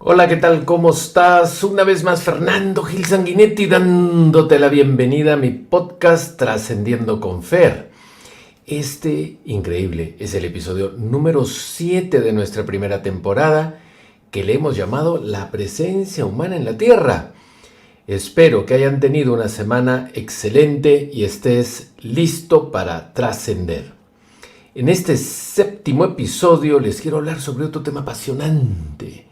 Hola, ¿qué tal? ¿Cómo estás? Una vez más, Fernando Gil Sanguinetti dándote la bienvenida a mi podcast Trascendiendo con Fer. Este increíble es el episodio número 7 de nuestra primera temporada que le hemos llamado La presencia humana en la Tierra. Espero que hayan tenido una semana excelente y estés listo para trascender. En este séptimo episodio les quiero hablar sobre otro tema apasionante.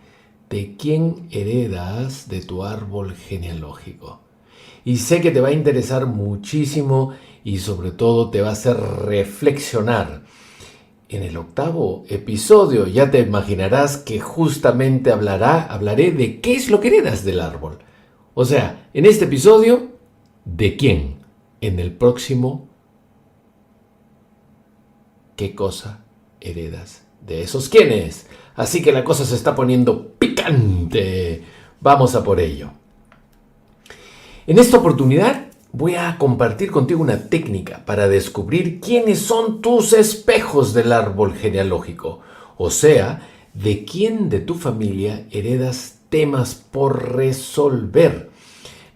¿De quién heredas de tu árbol genealógico? Y sé que te va a interesar muchísimo y sobre todo te va a hacer reflexionar. En el octavo episodio ya te imaginarás que justamente hablaré de qué es lo que heredas del árbol. O sea, en este episodio, ¿de quién? En el próximo, ¿qué cosa heredas de esos quiénes? Así que la cosa se está poniendo picante. Vamos a por ello. En esta oportunidad voy a compartir contigo una técnica para descubrir quiénes son tus espejos del árbol genealógico. O sea, de quién de tu familia heredas temas por resolver.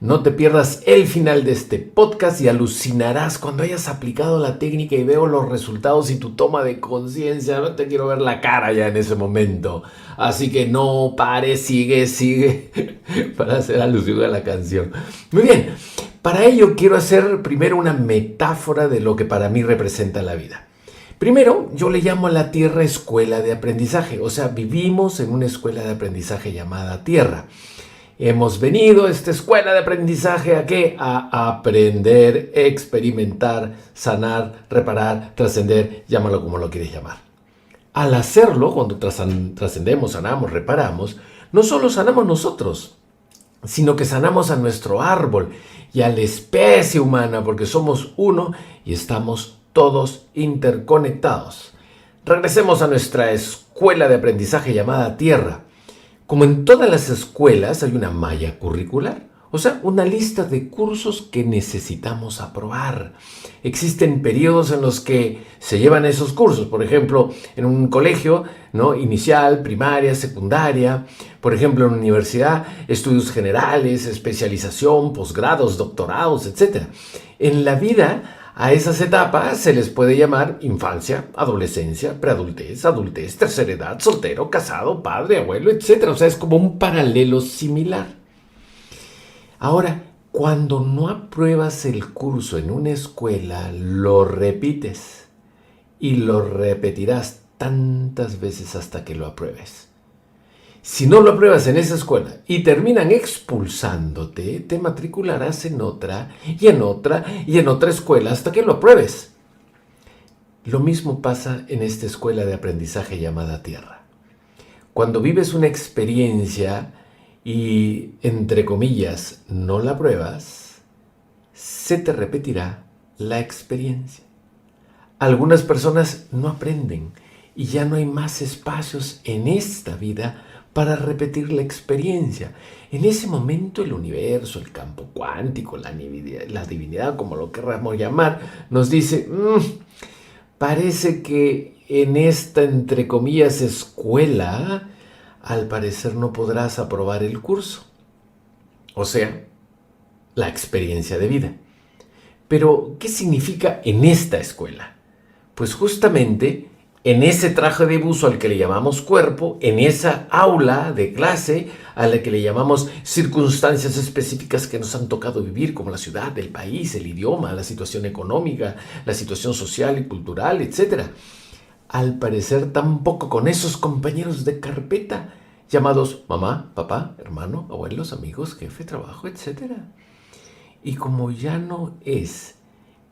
No te pierdas el final de este podcast y alucinarás cuando hayas aplicado la técnica y veo los resultados y tu toma de conciencia. No te quiero ver la cara ya en ese momento. Así que no pares, sigue, para hacer alusión a la canción. Muy bien, para ello quiero hacer primero una metáfora de lo que para mí representa la vida. Primero, yo le llamo a la Tierra escuela de aprendizaje. O sea, vivimos en una escuela de aprendizaje llamada Tierra. Hemos venido a esta escuela de aprendizaje ¿a qué? A aprender, experimentar, sanar, reparar, trascender, llámalo como lo quieres llamar. Al hacerlo, cuando trascendemos, sanamos, reparamos, no solo sanamos nosotros, sino que sanamos a nuestro árbol y a la especie humana, porque somos uno y estamos todos interconectados. Regresemos a nuestra escuela de aprendizaje llamada Tierra. Como en todas las escuelas hay una malla curricular, o sea, una lista de cursos que necesitamos aprobar. Existen periodos en los que se llevan esos cursos, por ejemplo, en un colegio, ¿no? Inicial, primaria, secundaria, por ejemplo, en una universidad, estudios generales, especialización, posgrados, doctorados, etc. En la vida, a esas etapas se les puede llamar infancia, adolescencia, preadultez, adultez, tercera edad, soltero, casado, padre, abuelo, etc. O sea, es como un paralelo similar. Ahora, cuando no apruebas el curso en una escuela, lo repites y lo repetirás tantas veces hasta que lo apruebes. Si no lo apruebas en esa escuela y terminan expulsándote, te matricularás en otra y en otra y en otra escuela hasta que lo apruebes. Lo mismo pasa en esta escuela de aprendizaje llamada Tierra. Cuando vives una experiencia y, entre comillas, no la apruebas, se te repetirá la experiencia. Algunas personas no aprenden y ya no hay más espacios en esta vida para repetir la experiencia. En ese momento el universo, el campo cuántico, la divinidad, como lo queramos llamar, nos dice, parece que en esta, entre comillas, escuela, al parecer no podrás aprobar el curso. O sea, la experiencia de vida. Pero, ¿qué significa en esta escuela? Pues justamente en ese traje de buzo al que le llamamos cuerpo, en esa aula de clase a la que le llamamos circunstancias específicas que nos han tocado vivir, como la ciudad, el país, el idioma, la situación económica, la situación social y cultural, etc. Al parecer tampoco con esos compañeros de carpeta llamados mamá, papá, hermano, abuelos, amigos, jefe, trabajo, etc. Y como ya no es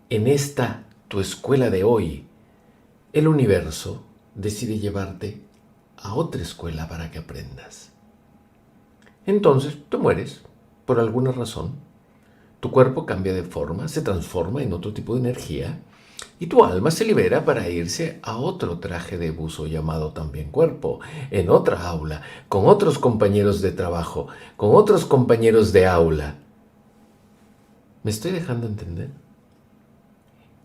en esta tu escuela de hoy, el universo decide llevarte a otra escuela para que aprendas. Entonces te mueres por alguna razón. Tu cuerpo cambia de forma, se transforma en otro tipo de energía y tu alma se libera para irse a otro traje de buzo llamado también cuerpo, en otra aula, con otros compañeros de trabajo, con otros compañeros de aula. ¿Me estoy dejando entender?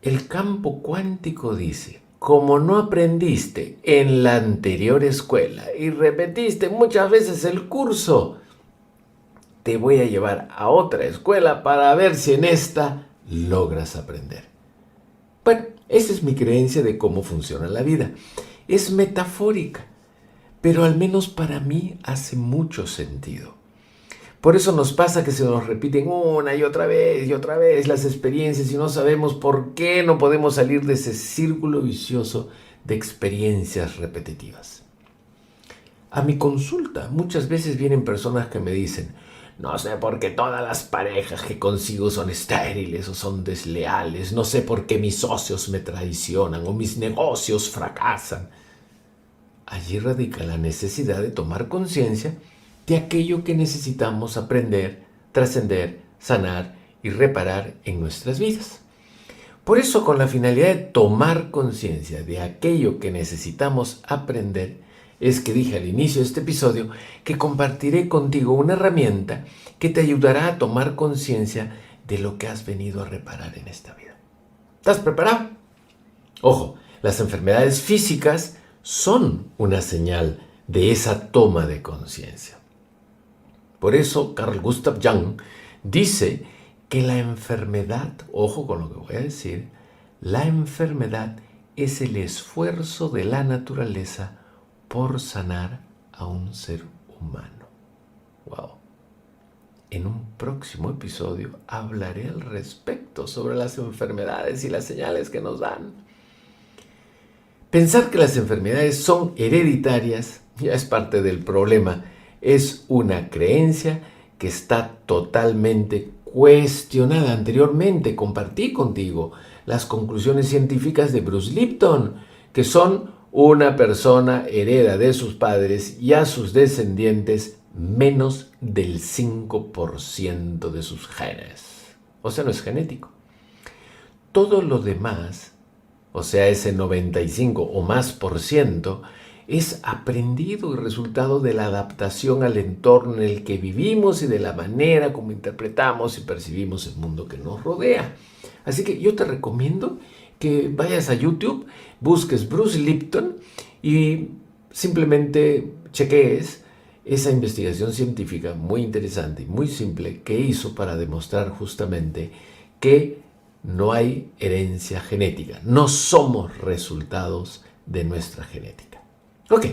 El campo cuántico dice como no aprendiste en la anterior escuela y repetiste muchas veces el curso, te voy a llevar a otra escuela para ver si en esta logras aprender. Bueno, esa es mi creencia de cómo funciona la vida. Es metafórica, pero al menos para mí hace mucho sentido. Por eso nos pasa que se nos repiten una y otra vez las experiencias y no sabemos por qué no podemos salir de ese círculo vicioso de experiencias repetitivas. A mi consulta muchas veces vienen personas que me dicen: no sé por qué todas las parejas que consigo son estériles o son desleales, no sé por qué mis socios me traicionan o mis negocios fracasan. Allí radica la necesidad de tomar conciencia de aquello que necesitamos aprender, trascender, sanar y reparar en nuestras vidas. Por eso, con la finalidad de tomar conciencia de aquello que necesitamos aprender, es que dije al inicio de este episodio que compartiré contigo una herramienta que te ayudará a tomar conciencia de lo que has venido a reparar en esta vida. ¿Estás preparado? Ojo, las enfermedades físicas son una señal de esa toma de conciencia. Por eso Carl Gustav Jung dice que la enfermedad, ojo con lo que voy a decir, la enfermedad es el esfuerzo de la naturaleza por sanar a un ser humano. Wow. En un próximo episodio hablaré al respecto sobre las enfermedades y las señales que nos dan. Pensar que las enfermedades son hereditarias ya es parte del problema. Es una creencia que está totalmente cuestionada. Anteriormente compartí contigo las conclusiones científicas de Bruce Lipton, que son: una persona hereda de sus padres y a sus descendientes menos del 5% de sus genes. O sea, no es genético. Todo lo demás, o sea, ese 95 o más por ciento, es aprendido y resultado de la adaptación al entorno en el que vivimos y de la manera como interpretamos y percibimos el mundo que nos rodea. Así que yo te recomiendo que vayas a YouTube, busques Bruce Lipton y simplemente chequees esa investigación científica muy interesante y muy simple que hizo para demostrar justamente que no hay herencia genética, no somos resultados de nuestra genética. Ok,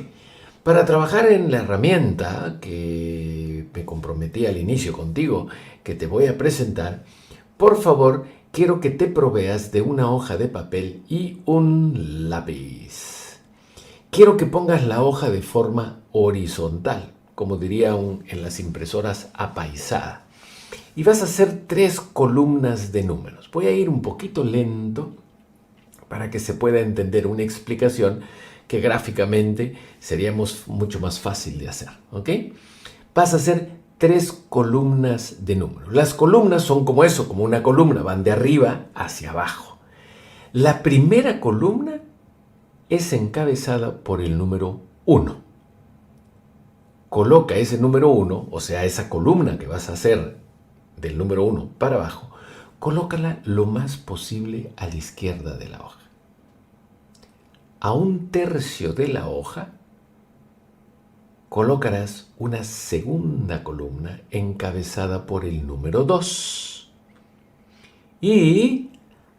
para trabajar en la herramienta que me comprometí al inicio contigo, que te voy a presentar, por favor, quiero que te proveas de una hoja de papel y un lápiz. Quiero que pongas la hoja de forma horizontal, como dirían en las impresoras, apaisada. Y vas a hacer 3 columnas de números. Voy a ir un poquito lento para que se pueda entender una explicación que gráficamente sería mucho más fácil de hacer. ¿Ok? Vas a hacer 3 columnas de números. Las columnas son como eso, como una columna, van de arriba hacia abajo. La primera columna es encabezada por el número 1. Coloca ese número 1, o sea, esa columna que vas a hacer del número 1 para abajo, colócala lo más posible a la izquierda de la hoja. A 1/3 de la hoja colocarás una segunda columna encabezada por el número 2. Y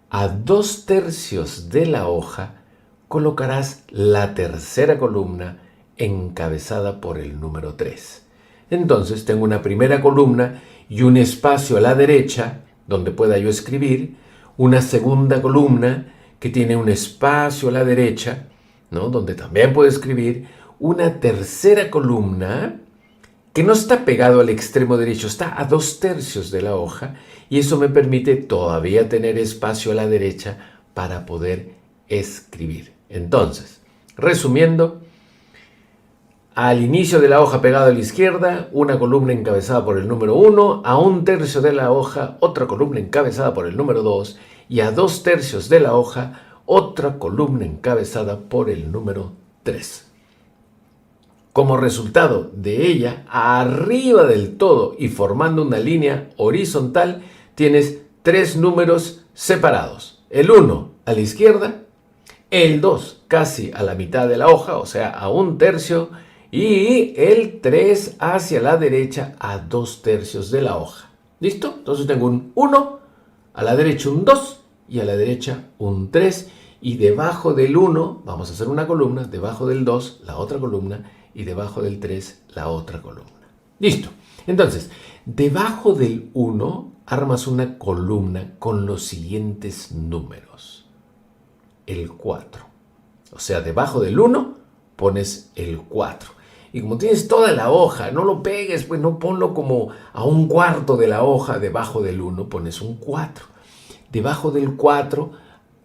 a 2/3 de la hoja colocarás la tercera columna encabezada por el número 3. Entonces tengo una primera columna y un espacio a la derecha donde pueda yo escribir, una segunda columna que tiene un espacio a la derecha, ¿no?, donde también puedo escribir, una tercera columna que no está pegado al extremo derecho, está a 2/3 de la hoja, y eso me permite todavía tener espacio a la derecha para poder escribir. Entonces, resumiendo, al inicio de la hoja pegado a la izquierda, una columna encabezada por el número 1, a 1/3 de la hoja, otra columna encabezada por el número 2, y a 2/3 de la hoja, otra columna encabezada por el número 3. Como resultado de ella, arriba del todo y formando una línea horizontal, tienes 3 números separados. El 1 a la izquierda, el 2 casi a la mitad de la hoja, o sea, a 1/3, y el 3 hacia la derecha a 2/3 de la hoja. ¿Listo? Entonces tengo un 1, a la derecha un 2 y a la derecha un 3. Y debajo del 1 vamos a hacer una columna, debajo del 2 la otra columna y debajo del 3 la otra columna. Listo. Entonces, debajo del 1 armas una columna con los siguientes números. El 4. O sea, debajo del 1 pones el 4. Y como tienes toda la hoja, no lo pegues, pues no ponlo como a 1/4 de la hoja. Debajo del 1 pones un 4. Debajo del 4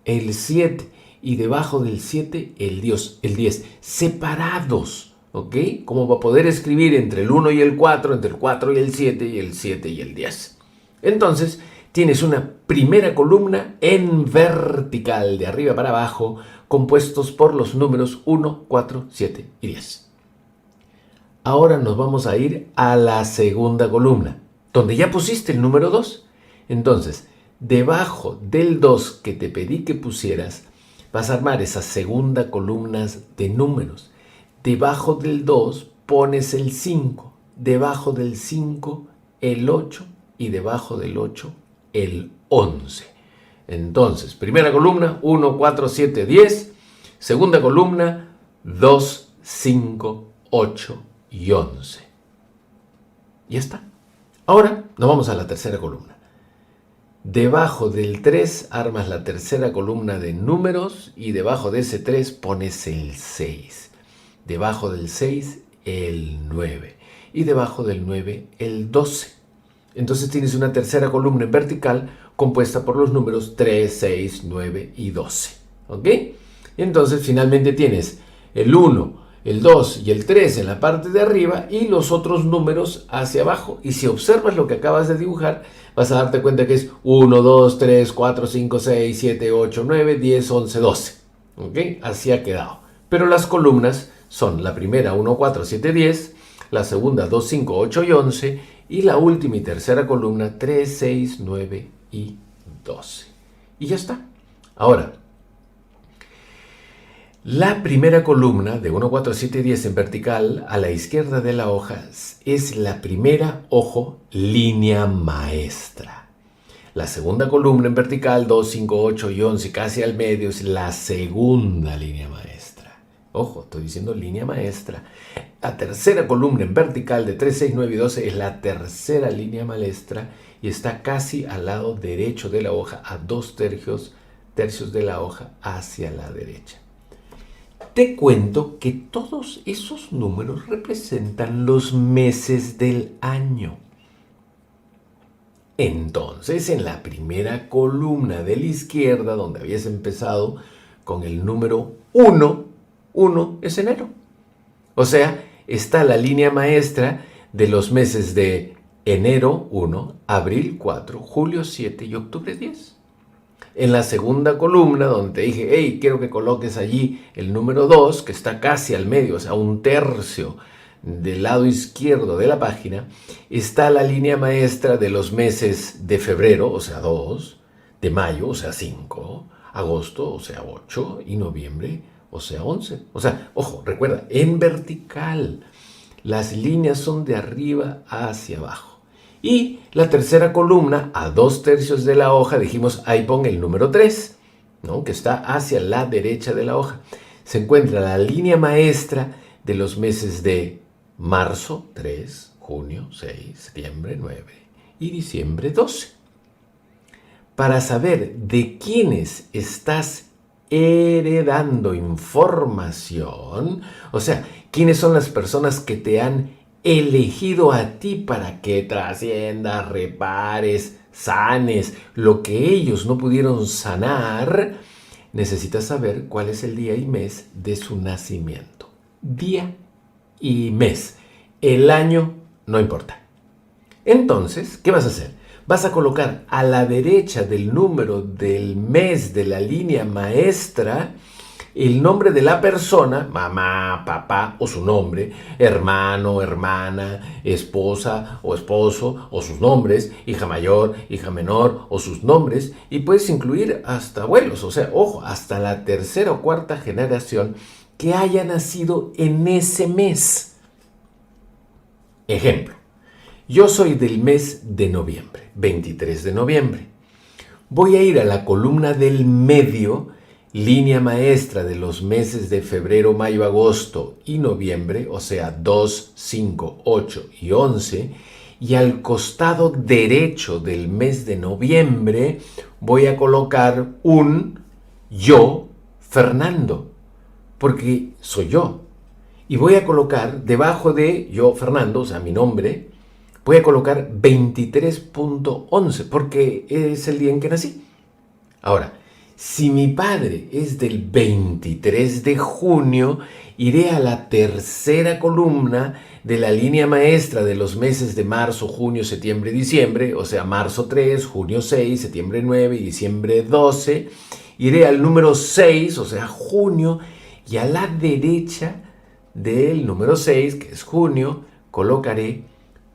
el 7 y debajo del 7 el 10. Separados, ¿ok? Como para poder escribir entre el 1 y el 4, entre el 4 y el 7 y el 7 y el 10. Entonces tienes una primera columna en vertical de arriba para abajo compuestos por los números 1, 4, 7 y 10. Ahora nos vamos a ir a la segunda columna, donde ya pusiste el número 2. Entonces, debajo del 2 que te pedí que pusieras, vas a armar esas segunda columnas de números. Debajo del 2 pones el 5, debajo del 5 el 8 y debajo del 8 el 11. Entonces, primera columna, 1, 4, 7, 10. Segunda columna, 2, 5, 8 y 11. Ya está. Ahora nos vamos a la tercera columna. Debajo del 3 armas la tercera columna de números y debajo de ese 3 pones el 6. Debajo del 6 el 9 y debajo del 9 el 12. Entonces tienes una tercera columna en vertical compuesta por los números 3, 6, 9 y 12. ¿Ok? Entonces finalmente tienes el 1, el 2 y el 3 en la parte de arriba y los otros números hacia abajo. Y si observas lo que acabas de dibujar, vas a darte cuenta que es 1, 2, 3, 4, 5, 6, 7, 8, 9, 10, 11, 12. ¿Ok? Así ha quedado. Pero las columnas son la primera 1, 4, 7, 10, la segunda 2, 5, 8 y 11 y la última y tercera columna 3, 6, 9 y 12. Y ya está. Ahora, la primera columna de 1, 4, 7 y 10 en vertical a la izquierda de la hoja es la primera, ojo, línea maestra. La segunda columna en vertical, 2, 5, 8 y 11, casi al medio, es la segunda línea maestra. Ojo, estoy diciendo línea maestra. La tercera columna en vertical de 3, 6, 9 y 12 es la tercera línea maestra y está casi al lado derecho de la hoja, a 2/3 de la hoja hacia la derecha. Te cuento que todos esos números representan los meses del año. Entonces, en la primera columna de la izquierda, donde habías empezado con el número 1, 1 es enero. O sea, está la línea maestra de los meses de enero 1, abril 4, julio 7 y octubre 10. En la segunda columna, donde te dije, hey, quiero que coloques allí el número 2, que está casi al medio, o sea, 1/3 del lado izquierdo de la página, está la línea maestra de los meses de febrero, o sea, 2, de mayo, o sea, 5, agosto, o sea, 8, y noviembre, o sea, 11. O sea, ojo, recuerda, en vertical, las líneas son de arriba hacia abajo. Y la tercera columna, a 2/3 de la hoja, dijimos, ahí pon el número 3, ¿no? Que está hacia la derecha de la hoja. Se encuentra la línea maestra de los meses de marzo, 3, junio, 6, septiembre, 9 y diciembre, 12. Para saber de quiénes estás heredando información, o sea, quiénes son las personas que te han elegido a ti para que trasciendas, repares, sanes lo que ellos no pudieron sanar, necesitas saber cuál es el día y mes de su nacimiento. Día y mes. El año no importa. Entonces, ¿qué vas a hacer? Vas a colocar a la derecha del número del mes de la línea maestra el nombre de la persona, mamá, papá o su nombre, hermano, hermana, esposa o esposo o sus nombres, hija mayor, hija menor o sus nombres, y puedes incluir hasta abuelos, o sea, ojo, hasta la tercera o cuarta generación que haya nacido en ese mes. Ejemplo, yo soy del mes de noviembre, 23 de noviembre. Voy a ir a la columna del medio, línea maestra de los meses de febrero, mayo, agosto y noviembre, o sea, 2, 5, 8 y 11, y al costado derecho del mes de noviembre voy a colocar un yo, Fernando, porque soy yo. Y voy a colocar debajo de yo, Fernando, o sea, mi nombre, voy a colocar 23.11 porque es el día en que nací. Ahora, si mi padre es del 23 de junio, iré a la tercera columna de la línea maestra de los meses de marzo, junio, septiembre, diciembre, o sea, marzo 3, junio 6, septiembre 9 y diciembre 12. Iré al número 6, o sea, junio, y a la derecha del número 6, que es junio, colocaré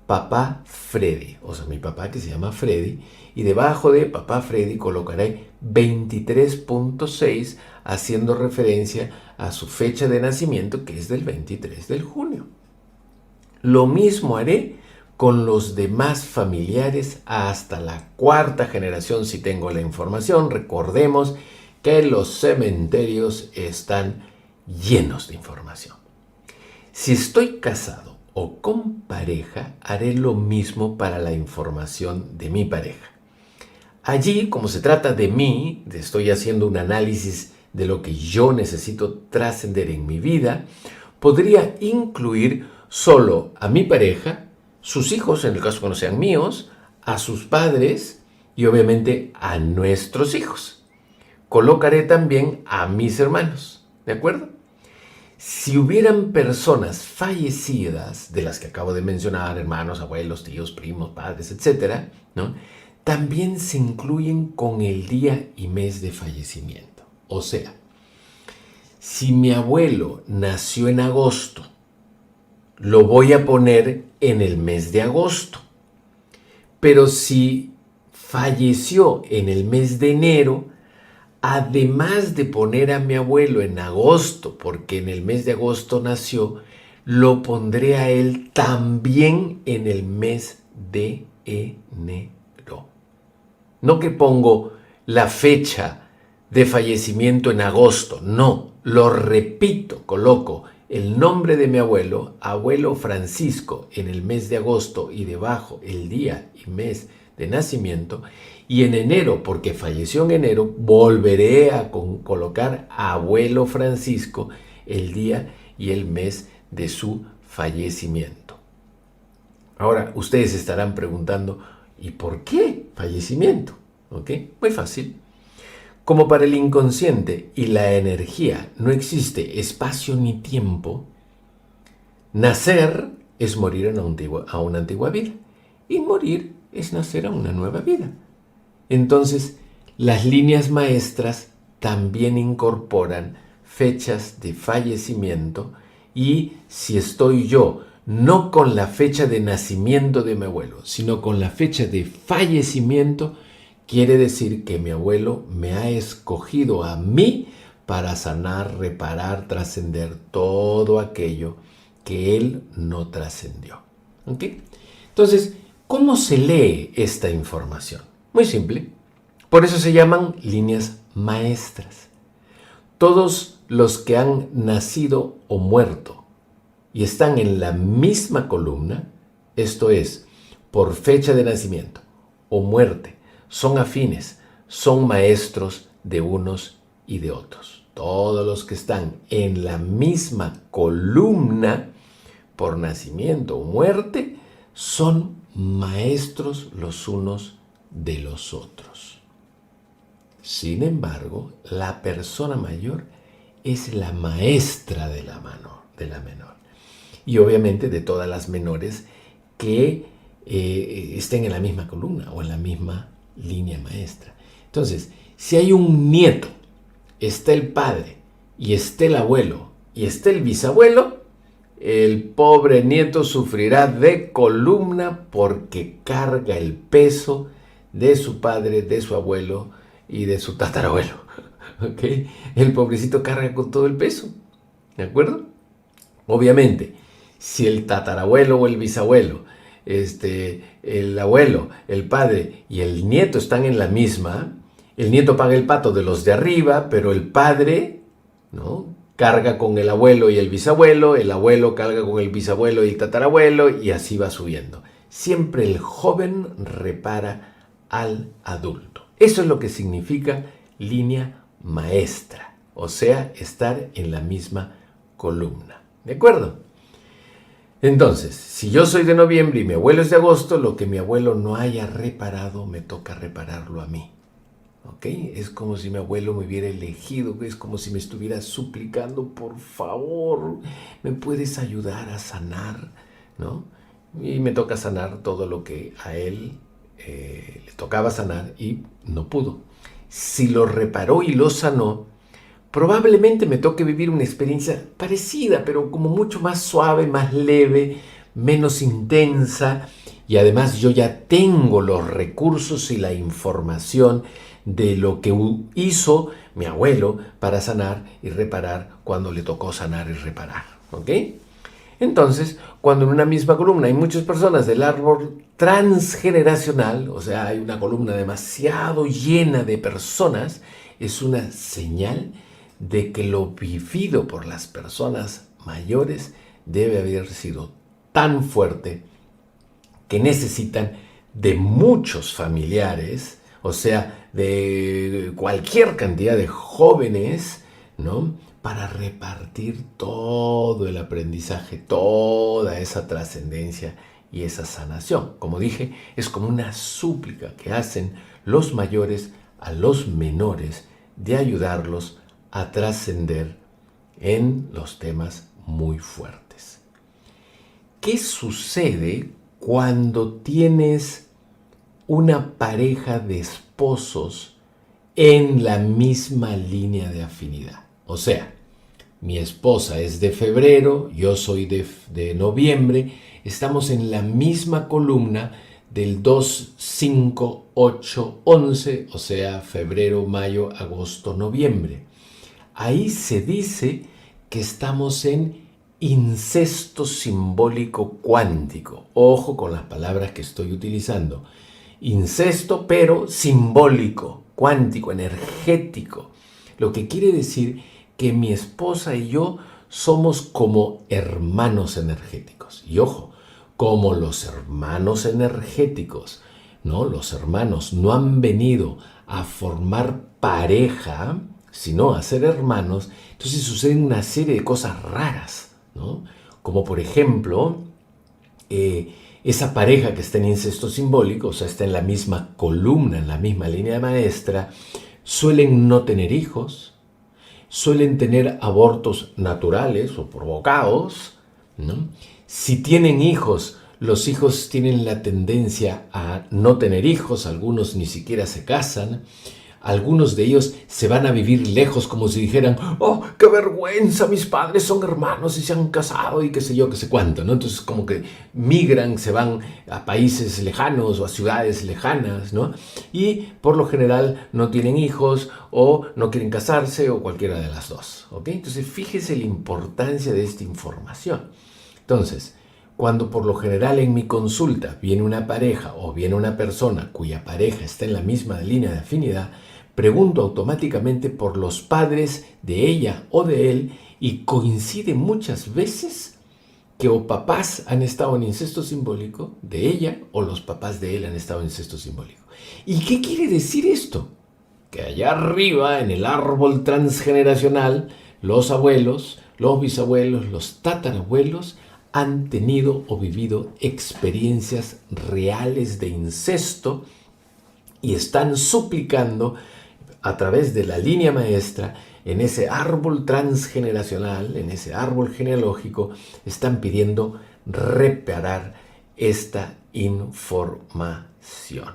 Papá Freddy, o sea, mi papá que se llama Freddy, y debajo de Papá Freddy colocaré 23.6, haciendo referencia a su fecha de nacimiento, que es del 23 de junio. Lo mismo haré con los demás familiares hasta la cuarta generación, si tengo la información. Recordemos que los cementerios están llenos de información. Si estoy casado o con pareja, haré lo mismo para la información de mi pareja. Allí, como se trata de mí, estoy haciendo un análisis de lo que yo necesito trascender en mi vida, podría incluir solo a mi pareja, sus hijos, en el caso que no sean míos, a sus padres y obviamente a nuestros hijos. Colocaré también a mis hermanos, ¿de acuerdo? Si hubieran personas fallecidas, de las que acabo de mencionar, hermanos, abuelos, tíos, primos, padres, etc., ¿no?, también se incluyen con el día y mes de fallecimiento. O sea, si mi abuelo nació en agosto, lo voy a poner en el mes de agosto. Pero si falleció en el mes de enero, además de poner a mi abuelo en agosto, porque en el mes de agosto nació, lo pondré a él también en el mes de enero. No que pongo la fecha de fallecimiento en agosto, no, lo repito, coloco el nombre de mi abuelo, abuelo Francisco, en el mes de agosto y debajo el día y mes de nacimiento, y en enero, porque falleció en enero, volveré a colocar abuelo Francisco el día y el mes de su fallecimiento. Ahora, ustedes estarán preguntando, ¿y por qué fallecimiento? ¿Ok? Muy fácil. Como para el inconsciente y la energía no existe espacio ni tiempo, nacer es morir a una antigua vida y morir es nacer a una nueva vida. Entonces, las líneas maestras también incorporan fechas de fallecimiento y si estoy yo no con la fecha de nacimiento de mi abuelo, sino con la fecha de fallecimiento, quiere decir que mi abuelo me ha escogido a mí para sanar, reparar, trascender todo aquello que él no trascendió. ¿Ok? Entonces, ¿cómo se lee esta información? Muy simple. Por eso se llaman líneas maestras. Todos los que han nacido o muerto y están en la misma columna, esto es, por fecha de nacimiento o muerte, son afines, son maestros de unos y de otros. Todos los que están en la misma columna, por nacimiento o muerte, son maestros los unos de los otros. Sin embargo, la persona mayor es la maestra de la menor. Y obviamente de todas las menores que estén en la misma columna o en la misma línea maestra. Entonces, si hay un nieto, está el padre y esté el abuelo y esté el bisabuelo, el pobre nieto sufrirá de columna porque carga el peso de su padre, de su abuelo y de su tatarabuelo. ¿Ok? El pobrecito carga con todo el peso. ¿De acuerdo? Obviamente, si el tatarabuelo o el bisabuelo, el abuelo, el padre y el nieto están en la misma, el nieto paga el pato de los de arriba, pero el padre, ¿no?, carga con el abuelo y el abuelo carga con el bisabuelo y el tatarabuelo, y así va subiendo. Siempre el joven repara al adulto. Eso es lo que significa línea maestra, o sea, estar en la misma columna. ¿De acuerdo? Entonces, si yo soy de noviembre y mi abuelo es de agosto, lo que mi abuelo no haya reparado, me toca repararlo a mí. ¿Ok? Es como si mi abuelo me hubiera elegido, es como si me estuviera suplicando, por favor, ¿me puedes ayudar a sanar? ¿No? Y me toca sanar todo lo que a él le tocaba sanar y no pudo. Si lo reparó y lo sanó, probablemente me toque vivir una experiencia parecida, pero como mucho más suave, más leve, menos intensa, y además yo ya tengo los recursos y la información de lo que hizo mi abuelo para sanar y reparar cuando le tocó sanar y reparar. ¿Ok? Entonces, cuando en una misma columna hay muchas personas del árbol transgeneracional, o sea, hay una columna demasiado llena de personas, es una señal de que lo vivido por las personas mayores debe haber sido tan fuerte que necesitan de muchos familiares, o sea, de cualquier cantidad de jóvenes, ¿no?, para repartir todo el aprendizaje, toda esa trascendencia y esa sanación. Como dije, es como una súplica que hacen los mayores a los menores de ayudarlos a trascender en los temas muy fuertes. ¿Qué sucede cuando tienes una pareja de esposos en la misma línea de afinidad? O sea, mi esposa es de febrero, yo soy de noviembre, estamos en la misma columna del 2, 5, 8, 11, o sea, febrero, mayo, agosto, noviembre. Ahí se dice que estamos en incesto simbólico cuántico. Ojo con las palabras que estoy utilizando. Incesto, pero simbólico, cuántico, energético. Lo que quiere decir que mi esposa y yo somos como hermanos energéticos. Y ojo, como los hermanos energéticos, ¿no? Los hermanos no han venido a formar pareja, sino a ser hermanos, entonces suceden una serie de cosas raras, ¿no? Como por ejemplo, esa pareja que está en incesto simbólico, o sea, está en la misma columna, en la misma línea maestra, suelen no tener hijos, suelen tener abortos naturales o provocados, ¿no? Si tienen hijos, los hijos tienen la tendencia a no tener hijos, algunos ni siquiera se casan, algunos de ellos se van a vivir lejos como si dijeran, oh, qué vergüenza, mis padres son hermanos y se han casado y qué sé yo, qué sé cuánto, ¿no? Entonces como que migran, se van a países lejanos o a ciudades lejanas, ¿no? Y por lo general no tienen hijos o no quieren casarse o cualquiera de las dos, ¿ok? Entonces fíjese la importancia de esta información. Entonces, cuando por lo general en mi consulta viene una pareja o viene una persona cuya pareja está en la misma línea de afinidad, pregunto automáticamente por los padres de ella o de él y coincide muchas veces que o papás han estado en incesto simbólico de ella o los papás de él han estado en incesto simbólico. ¿Y qué quiere decir esto? Que allá arriba en el árbol transgeneracional, los abuelos, los bisabuelos, los tatarabuelos han tenido o vivido experiencias reales de incesto y están suplicando a través de la línea maestra en ese árbol transgeneracional, en ese árbol genealógico, están pidiendo reparar esta información.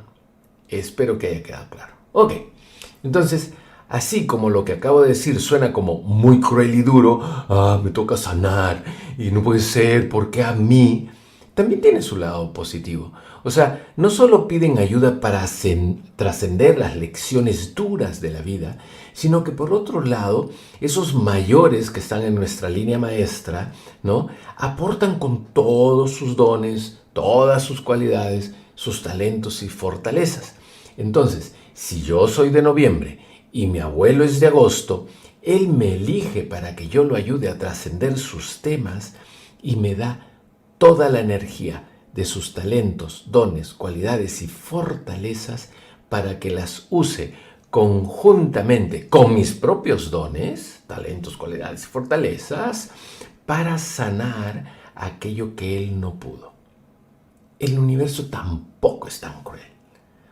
Espero que haya quedado claro. Ok, entonces Así como lo que acabo de decir suena como muy cruel y duro, me toca sanar y no puede ser, ¿por qué a mí? También tiene su lado positivo. O sea, no solo piden ayuda para trascender las lecciones duras de la vida, sino que por otro lado, esos mayores que están en nuestra línea maestra, ¿no? Aportan con todos sus dones, todas sus cualidades, sus talentos y fortalezas. Entonces, si yo soy de noviembre y mi abuelo es de agosto, él me elige para que yo lo ayude a trascender sus temas y me da toda la energía de sus talentos, dones, cualidades y fortalezas para que las use conjuntamente con mis propios dones, talentos, cualidades y fortalezas para sanar aquello que él no pudo. El universo tampoco es tan cruel.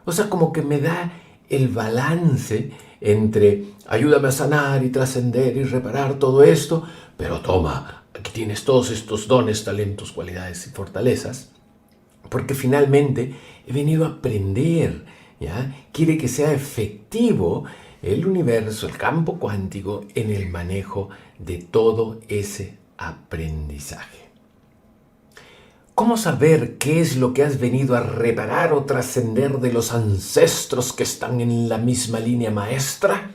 O sea, como que me da el balance entre ayúdame a sanar y trascender y reparar todo esto, pero toma, aquí tienes todos estos dones, talentos, cualidades y fortalezas, porque finalmente he venido a aprender, ¿ya? Quiere que sea efectivo el universo, el campo cuántico, en el manejo de todo ese aprendizaje. ¿Cómo saber qué es lo que has venido a reparar o trascender de los ancestros que están en la misma línea maestra?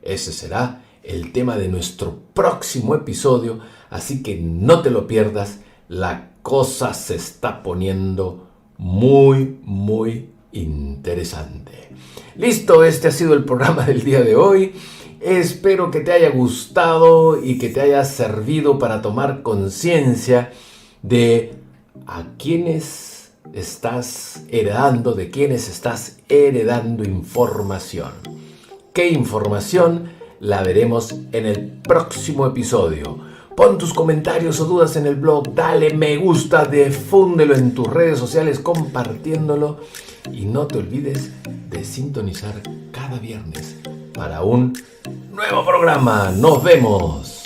Ese será el tema de nuestro próximo episodio, así que no te lo pierdas. La cosa se está poniendo muy, muy interesante. Listo, este ha sido el programa del día de hoy. Espero que te haya gustado y que te haya servido para tomar conciencia de a quiénes estás heredando, de quiénes estás heredando información. ¿Qué información? La veremos en el próximo episodio. Pon tus comentarios o dudas en el blog, dale me gusta, difúndelo en tus redes sociales compartiéndolo y no te olvides de sintonizar cada viernes para un nuevo programa. ¡Nos vemos!